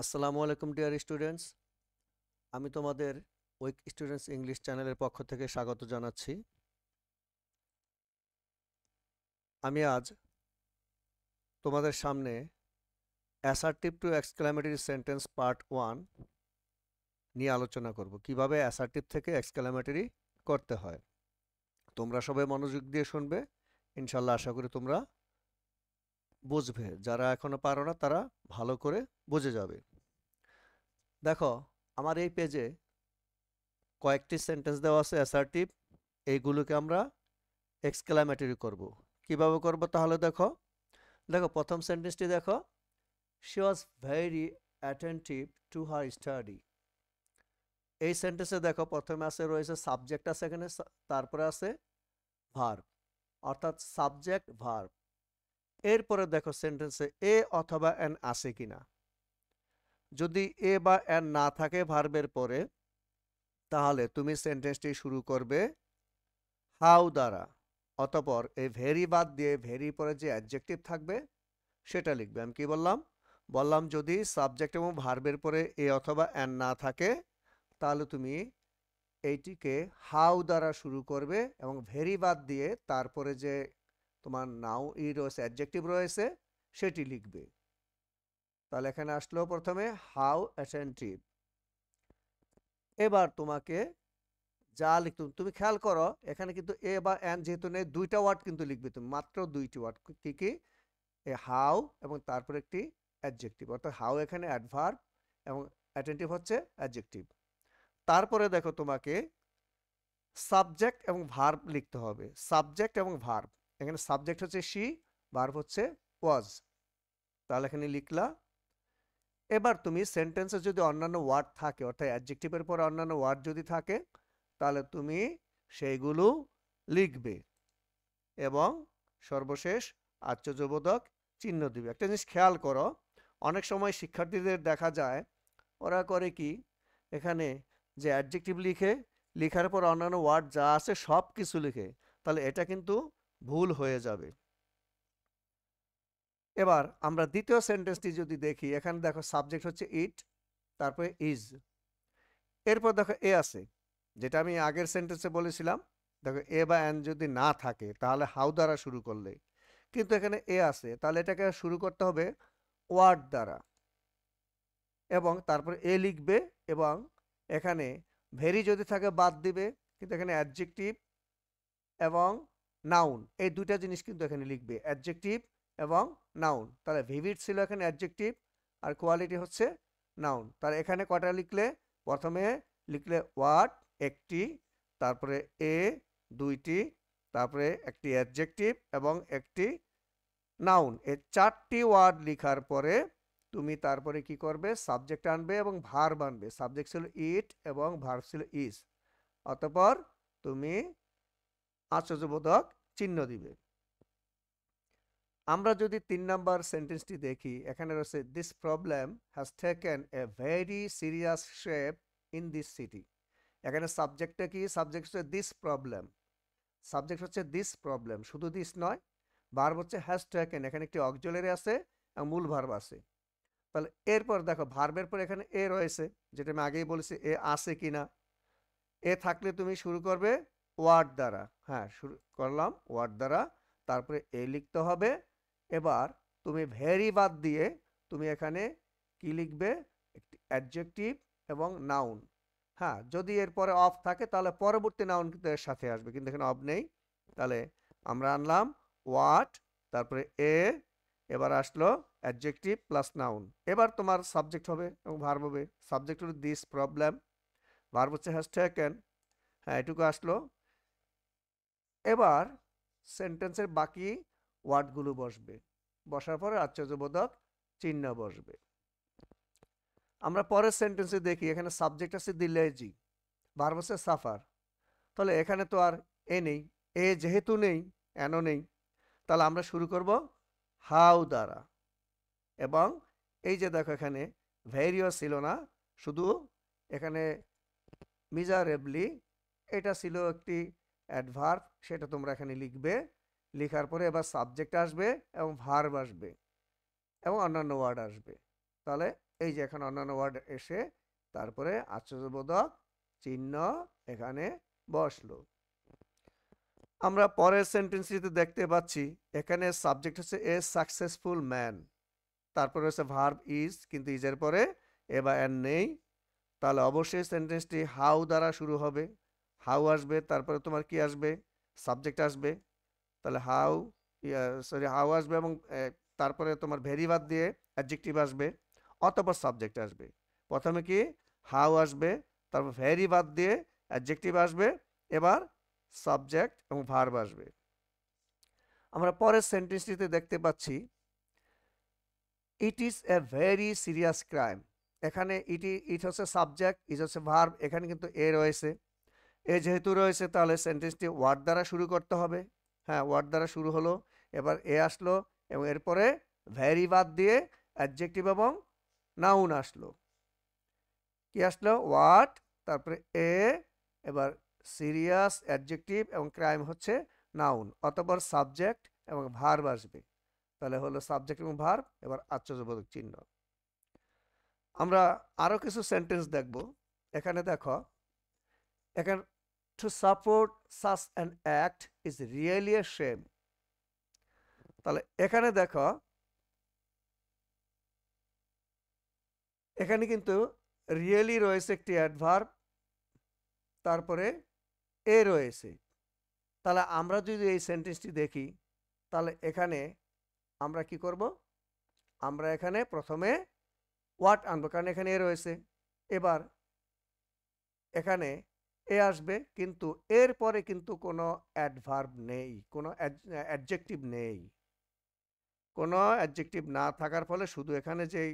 আসসালামু আলাইকুম dear students. আমি তোমাদের উইক স্টুডেন্টস ইংলিশ চ্যানেলের পক্ষ থেকে স্বাগত জানাচ্ছি। আমি আজ তোমাদের সামনে assertive two exclamatory sentence part 1 নিয়ে আলোচনা করব, কিভাবে অ্যাসার্টিভ থেকে এক্সক্লামেটরি করতে হয়। তোমরা সবাই মনোযোগ দিয়ে শুনবে, ইনশাল্লাহ আশা করি তোমরা বুঝবে। যারা এখনো পারো না তারা ভালো করে বুঝে যাবে। দেখো, আমার এই পেজে কয়েকটি সেন্টেন্স দেওয়া আছে অ্যাসার্টিভ, এইগুলোকে আমরা এক্সক্লামেটরি করব। কিভাবে করব তাহলে দেখো দেখো প্রথম সেন্টেন্সটি দেখো, she was very attentive to her study. এই সেন্টেন্সে দেখো প্রথমে আছে রয়েছে সাবজেক্ট আছে এখানে, তারপরে আছে ভার্ব, অর্থাৎ সাবজেক্ট ভার্ব। এরপরে দেখো সেন্টেন্সে এ অথবা এন আছে কিনা। যদি এ বা এন না থাকে ভার্বের পরে, তাহলে তুমি সেন্টেন্সটি শুরু করবে হাউ দ্বারা। অতঃপর এই ভেরি বাদ দিয়ে ভেরি পরে যে অ্যাডজেক্টিভ থাকবে সেটা লিখবে। আমি কি বললাম যদি সাবজেক্ট এবং ভার্বের পরে এ অথবা এন না থাকে, তাহলে তুমি এইটিকে হাউ দ্বারা শুরু করবে এবং ভেরি বাদ দিয়ে তারপরে যে তোমার নাও রয়েছে, অ্যাডজেক্টিভ রয়েছে, সেটি লিখবে। তাহলে এখানে আসলো প্রথমে হাউ অ্যাটেন্টিভ। এবার তোমাকে যা লিখতে তুমি খেয়াল করো, এখানে কিন্তু এ বা এন যেহেতু নেই, দুইটা ওয়ার্ড কিন্তু লিখবে তুমি, মাত্র দুইটি ওয়ার্ড। কি কি? এ হাউ এবং তারপর একটি অ্যাডজেক্টিভ, অর্থাৎ হাউ এখানে অ্যাডভার্ব এবং অ্যাটেন্টিভ হচ্ছে অ্যাডজেক্টিভ। তারপরে দেখো তোমাকে সাবজেক্ট এবং ভার্ব লিখতে হবে। সাবজেক্ট এবং ভার্ব, এখানে সাবজেক্ট হচ্ছে শি, ভার্ব হচ্ছে ওয়াজ। তাহলে এখানে লিখলা। এবার তুমি সেন্টেন্সে যদি অন্যান্য ওয়ার্ড থাকে, অর্থাৎ অ্যাডজেক্টিভের পরে অন্যান্য ওয়ার্ড যদি থাকে, তাহলে তুমি সেইগুলো লিখবে এবং সর্বশেষ আশ্চর্যবোধক চিহ্ন দিবে। একটা জিনিস খেয়াল করো, অনেক সময় শিক্ষার্থীদের দেখা যায় ওরা করে কি, এখানে যে অ্যাডজেক্টিভ লিখার পর অন্যান্য ওয়ার্ড যা আছে সব কিছু লিখে, তাহলে এটা কিন্তু ভুল হয়ে যাবে। এবার আমরা দ্বিতীয় সেন্টেন্সটি যদি দেখি, এখানে দেখো সাবজেক্ট হচ্ছে ইট, তারপরে ইজ, এরপর দেখো এ আছে, যেটা আমি আগের সেন্টেন্সে বলেছিলাম। দেখো এ বা এন যদি না থাকে তাহলে হাউ দ্বারা শুরু করলে, কিন্তু এখানে এ আছে, তাহলে এটাকে শুরু করতে হবে ওয়ার্ড দ্বারা এবং তারপরে এ লিখবে এবং এখানে ভেরি যদি থাকে বাদ দিবে, কিন্তু এখানে অ্যাডজেক্টিভ এবং নাউন এই দুইটা জিনিস কিন্তু এখানে লিখবে, অ্যাডজেক্টিভ এবং নাউন। তাহলে ভিভিড ছিল এখানে অ্যাডজেক্টিভ আর কোয়ালিটি হচ্ছে নাউন। তাহলে এখানে কটা লিখলে? প্রথমে লিখলে ওয়ার্ড একটি, তারপরে এ দুইটি, তারপরে একটি অ্যাডজেক্টিভ এবং একটি নাউন। এই চারটি ওয়ার্ড লিখার পরে তুমি তারপরে কি করবে? সাবজেক্ট আনবে এবং ভার্ব আনবে। সাবজেক্ট ছিল ইট এবং ভার্ব ছিল ইজ। অতঃপর তুমি আশ্চর্যবোধক চিহ্ন দিবে। আমরা যদি 3 নাম্বার সেন্টেন্সটি দেখি, এখানে রয়েছে this problem has taken a very serious shape in this city. এখানে সাবজেক্টটা কি? সাবজেক্ট হচ্ছে দিস প্রবলেম, সাবজেক্ট হচ্ছে দিস প্রবলেম, শুধু দিস নয়। ভার্ব হচ্ছে হ্যাজ টেকেন, এখানে একটি অক্সিলারি আছে এবং মূল ভার্ব আছে। তাহলে এরপর দেখো ভার্বের পর এখানে এ রয়েছে, যেটা আমি আগেই বলেছি এ আছে কিনা। এ থাকলে তুমি শুরু করবে ওয়ার্ড দ্বারা। হ্যাঁ, শুরু করলাম ওয়ার্ড দ্বারা, তারপরে এ লিখতে হবে। এবার তুমি ভেরি বাদ দিয়ে তুমি এখানে কি লিখবে? একটি অ্যাডজেক্টিভ এবং নাউন। হ্যাঁ, যদি এরপরে অফ থাকে তাহলে পরবর্তী নাউন কিন্তু এর সাথে আসবে, কিন্তু এখানে অফ নেই। তাহলে আমরা আনলাম ওয়াট, তারপরে এ, এবার আসলো অ্যাডজেক্টিভ প্লাস নাউন। এবার তোমার সাবজেক্ট হবে এবং ভার্ব হবে। সাবজেক্ট হলো দিস প্রবলেম, ভার্ব হচ্ছে হ্যাজ টেকেন। হ্যাঁ, এটুকু আসলো। এবার সেন্টেন্সের বাকি ওয়ার্ডগুলো বসবে, বসার পরে আশ্চর্যবোধক চিহ্ন বসবে। আমরা পরের সেন্টেন্সে দেখি, এখানে সাবজেক্ট আছে দি লেজি, ভার্ব হচ্ছে সাফার। তাহলে এখানে তো আর এ নেই, এ যেহেতু নেই, এনও নেই, তাহলে আমরা শুরু করব হাউ দ্বারা। এবং এই যে দেখো এখানে ভেরিও ছিল না, শুধু এখানে মিজারেবলি এটা ছিল একটি অ্যাডভার্ব, সেটা তোমরা এখানে লিখবে। লেখার পরে এবার সাবজেক্ট আসবে এবং ভার্ব আসবে এবং অন্যান্য ওয়ার্ড আসবে। তাহলে এই যে এখানে অন্যান্য ওয়ার্ড এসে তারপরে আশ্চর্যবোধক চিহ্ন এখানে বসলো। আমরা পরের সেন্টেন্সটিতে দেখতে পাচ্ছি এখানে সাবজেক্ট হচ্ছে এ সাকসেসফুল ম্যান, তারপরে হচ্ছে ভার্ব ইজ, কিন্তু ইজের পরে এ বা এন নেই। তাহলে অবশ্যই সেন্টেন্সটি হাউ দ্বারা শুরু হবে। হাউ আসবে, তারপরে তোমার কি আসবে, সাবজেক্ট আসবে। তাহলে হাউ আসবে এবং তারপরে তোমার ভেরি বাদ দিয়ে অ্যাডজেক্টিভ আসবে, অতঃপর সাবজেক্ট আসবে। প্রথমে কি হাউ আসবে, তারপর ভেরি বাদ দিয়ে অ্যাডজেক্টিভ আসবে, এবার সাবজেক্ট এবং ভার্ব আসবে। আমরা পরের সেন্টেন্সটিতে দেখতে পাচ্ছি it is a very serious crime. এখানে ইট হচ্ছে সাবজেক্ট, ইজ হচ্ছে ভার্ব, এখানে কিন্তু এ রয়েছে। এ যেহেতু রয়েছে তাহলে সেন্টেন্সটি ওয়ার্ড দ্বারা শুরু করতে হবে। হ্যাঁ, ওয়ার্ড দ্বারা শুরু হলো, এবার এ আসলো এবং এরপরে ভেরি বাদ দিয়ে অ্যাডজেক্টিভ এবং নাউন আসলো। কি আসলো, ওয়াট, তারপরে এ, এবার সিরিয়াস অ্যাডজেক্টিভ এবং ক্রাইম হচ্ছে নাউন, অতঃপর সাবজেক্ট এবং ভার্ব আসবে। তাহলে হলো সাবজেক্ট এবং ভার্ব, এবার আশ্চর্যবোধক চিহ্ন। আমরা আরো কিছু সেন্টেন্স দেখব। এখানে দেখো, এখানে to support such an act is really a shame। তাহলে এখানে দেখো, এখানে কিন্তু রিয়েলি রয়েছে একটি অ্যাডভার্ব, তারপরে এ রয়েছে। তাহলে আমরা যদি এই সেন্টেন্সটি দেখি তাহলে এখানে আমরা কি করব, আমরা এখানে প্রথমে হোয়াট আনবো, কারণ এখানে এ রয়েছে। এবার এখানে এ আসবে, কিন্তু এর পরে কিন্তু কোনো অ্যাডভার্ব নেই, কোনো অ্যাডজেক্টিভ নেই। কোনো অ্যাডজেক্টিভ না থাকার ফলে শুধু এখানে যেই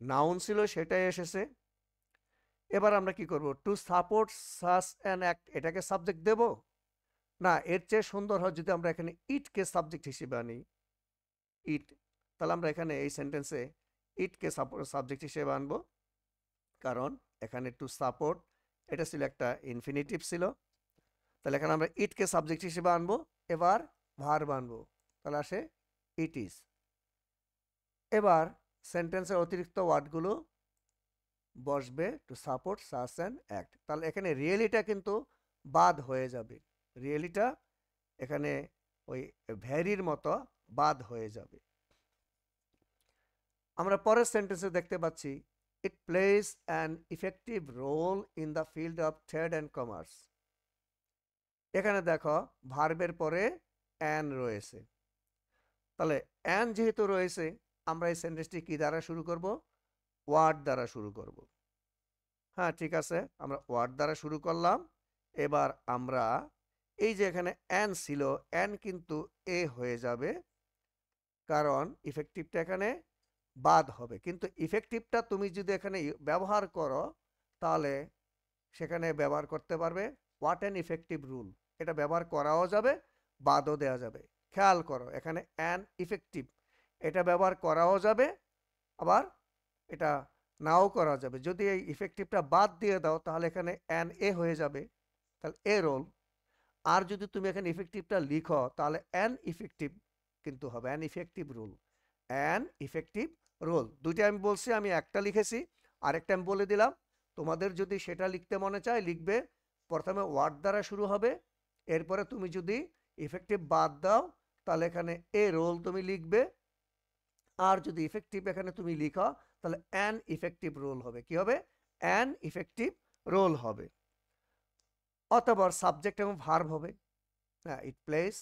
নাউন ছিল সেটাই এসেছে। এবার আমরা কি করব, to support such an act, এটাকে সাবজেক্ট দেব না, এর চেয়ে সুন্দর হয় যদি আমরা এখানে ইটকে সাবজেক্ট হিসেবে আনি, ইট। তাহলে আমরা এখানে এই সেন্টেন্সে ইটকে সাবজেক্ট হিসেবে আনবো, কারণ এখানে টু সাপোর্ট এটা ছিল একটা ইনফিনিটিভ ছিল। তাহলে এখানে আমরা ইটকে সাবজেক্ট হিসেবে আনবো, এবার ভার্ব আনবো, তাহলে আসে ইট ইজ। এবার সেন্টেন্সের অতিরিক্ত ওয়ার্ডগুলো বসবে to support such an act. তাহলে এখানে রিয়েলিটা কিন্তু বাদ হয়ে যাবে, রিয়েলিটা এখানে ওই ভ্যারির মতো বাদ হয়ে যাবে। আমরা পরের সেন্টেন্সে দেখতে পাচ্ছি it plays an effective role in the field of trade and commerce. এখানে দেখো ভার্বের পরে অ্যান রয়েছে। তাহলে অ্যান যেহেতু রয়েছে আমরা এই সেন্টেন্সটি কি দ্বারা শুরু করব, ওয়ার্ড দ্বারা শুরু করব। হ্যাঁ, ঠিক আছে, আমরা ওয়ার্ড দ্বারা শুরু করলাম। এবার আমরা এই যে এখানে অ্যান ছিল, অ্যান কিন্তু এ হয়ে যাবে, কারণ ইফেক্টিভটা এখানে বাদ হবে। কিন্তু ইফেক্টিভটা তুমি যদি এখানে ব্যবহার করো তাহলে সেখানে ব্যবহার করতে পারবে হোয়াট অ্যান ইফেক্টিভ রুল, এটা ব্যবহার করাও যাবে, বাদও দেওয়া যাবে। খেয়াল করো এখানে অ্যান ইফেক্টিভ, এটা ব্যবহার করাও যাবে, আবার এটা নাও করা যাবে। যদি এই ইফেক্টিভটা বাদ দিয়ে দাও তাহলে এখানে অ্যান এ হয়ে যাবে, তাহলে এ রোল। আর যদি তুমি এখানে ইফেক্টিভটা লিখো তাহলে অ্যান ইফেক্টিভ কিন্তু হবে, an effective rule, an effective role. দুইটা আমি বলছি, আমি একটা লিখেছি, আরেকটা আমি বলে দিলাম। তোমাদের যদি সেটা লিখতে মনে চায় লিখবে, প্রথমে ওয়ার্ড দ্বারা শুরু হবে, এরপরে তুমি যদি ইফেক্টিভ বাদ দাও তাহলে এখানে এ রোল তুমি লিখবে, আর যদি ইফেক্টিভ এখানে তুমি লিখো তাহলে অ্যান ইফেক্টিভ রোল হবে। কি হবে, অ্যান ইফেক্টিভ রোল হবে, অথবা সাবজেক্ট এবং ভার্ব হবে। হ্যাঁ, ইট প্লেস।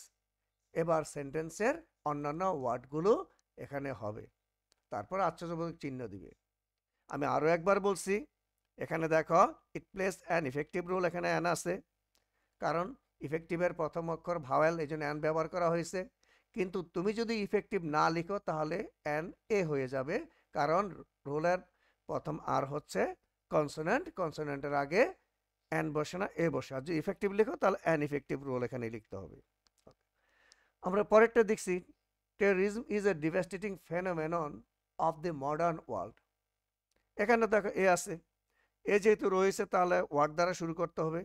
এবার সেন্টেন্সের অন্যান্য ওয়ার্ডগুলো এখানে হবে, তারপর আশ্চর্যবোধক চিহ্ন দিবে। আমি আরো একবার বলছি, এখানে দেখো ইট প্লেস অ্যান ইফেক্টিভ রোল, এখানে অ্যান আছে কারণ ইফেক্টিভের প্রথম অক্ষর ভাওয়েল, এই জন্য অ্যান ব্যবহার করা হয়েছে। কিন্তু তুমি যদি ইফেক্টিভ না লিখো তাহলে অ্যান এ হয়ে যাবে, কারণ রোলের প্রথম আর হচ্ছে কনসোনেন্ট, কনসোনেন্টের আগে অ্যান বসে না, এ বসে। আর যদি ইফেক্টিভ লিখো তাহলে অ্যান ইফেক্টিভ রোল এখানে লিখতে হবে। আমরা পরেরটা দেখছি, terrorism is a devastating phenomenon of the modern world. এখানে দেখো এ আছে, এ যেহেতু রয়েছে তাহলে ওয়ার্ড দ্বারা শুরু করতে হবে।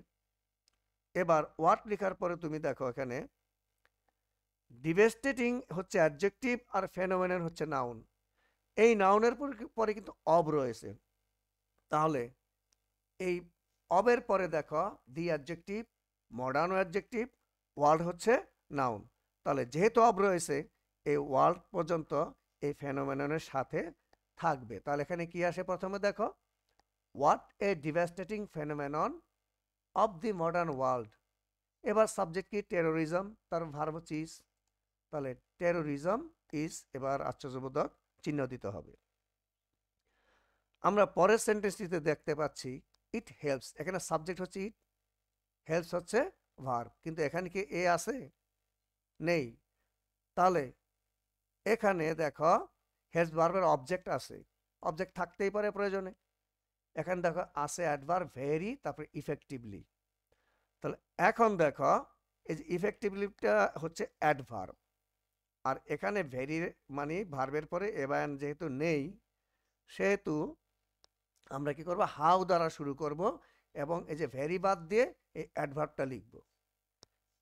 এবার ওয়ার্ড লেখার পরে তুমি দেখো এখানে ডিভাস্টেটিং হচ্ছে অ্যাডজেক্টিভ আর ফেনোমেনন হচ্ছে নাউন। এই নাউনের পরে কিন্তু অব রয়েছে, তাহলে এই অবের পরে দেখো দি অ্যাডজেক্টিভ, মডার্ন অ্যাডজেক্টিভ, ওয়ার্ল্ড হচ্ছে নাউন। তাহলে যেহেতু অব রয়েছে, এই ওয়ার্ল্ড পর্যন্ত এই ফেনোমেননের সাথে থাকবে। তাহলে এখানে কি আসে প্রথমে দেখো, what a devastating phenomenon of the modern world. এবার সাবজেক্ট কি, টেরোরিজম, তার ভার্ব হচ্ছে ইজ। তাহলে টেরোরিজম ইজ, এবার আশ্চর্যবোধক চিহ্ন দিতে হবে। আমরা পরের সেন্টেন্সটিতে দেখতে পাচ্ছি ইট হেল্পস, এখানে সাবজেক্ট হচ্ছে ইট, হেল্পস হচ্ছে ভার্ব, কিন্তু এখানে কি এ আছে? নেই। তাহলে এখানে দেখো হেল্পস ভার্বের অবজেক্ট আছে, অবজেক্ট থাকতেই পারে প্রয়োজনে। এখানে দেখো আছে অ্যাডভার্ব ভেরি, তারপরে ইফেক্টিভলি। তাহলে এখন দেখো এই যে ইফেক্টিভলিটা হচ্ছে অ্যাডভার্ব, আর এখানে ভেরি মানে ভার্বের পরে এবান যেহেতু নেই, সেহেতু আমরা কি করব, হাউ দ্বারা শুরু করব এবং এই যে ভেরি বাদ দিয়ে এই অ্যাডভার্বটা লিখব।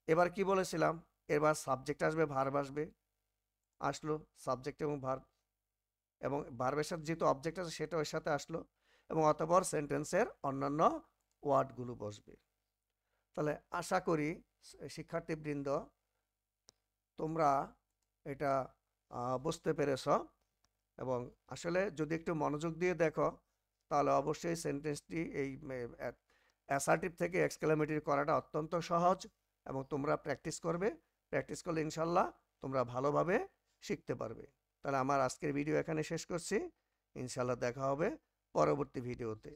এবার কি বলেছিলাম, এবার সাবজেক্ট আসবে, ভার্ব আসবে, আসলো সাবজেক্ট এবং ভার্ব, এবং ভার্বের সাথে যেহেতু অবজেক্ট আছে সেটা ওর সাথে আসলো, এবং অতঃপর সেন্টেন্সের অন্যান্য ওয়ার্ডগুলো বসবে। তাহলে আশা করি শিক্ষার্থীবৃন্দ তোমরা এটা বুঝতে পেরেছ, এবং আসলে যদি একটু মনোযোগ দিয়ে দেখো তাহলে অবশ্যই সেন্টেন্সটি এই অ্যাসার্টিভ থেকে এক্সক্লেমেটরি করাটা অত্যন্ত সহজ, এবং তোমরা প্র্যাকটিস করবে, প্র্যাকটিস করলে ইনশাল্লাহ তোমরা ভালোভাবে শিখতে পারবে। তাহলে আমার আজকের ভিডিও এখানে শেষ করছি, ইনশাল্লাহ দেখা হবে পরবর্তী ভিডিওতে।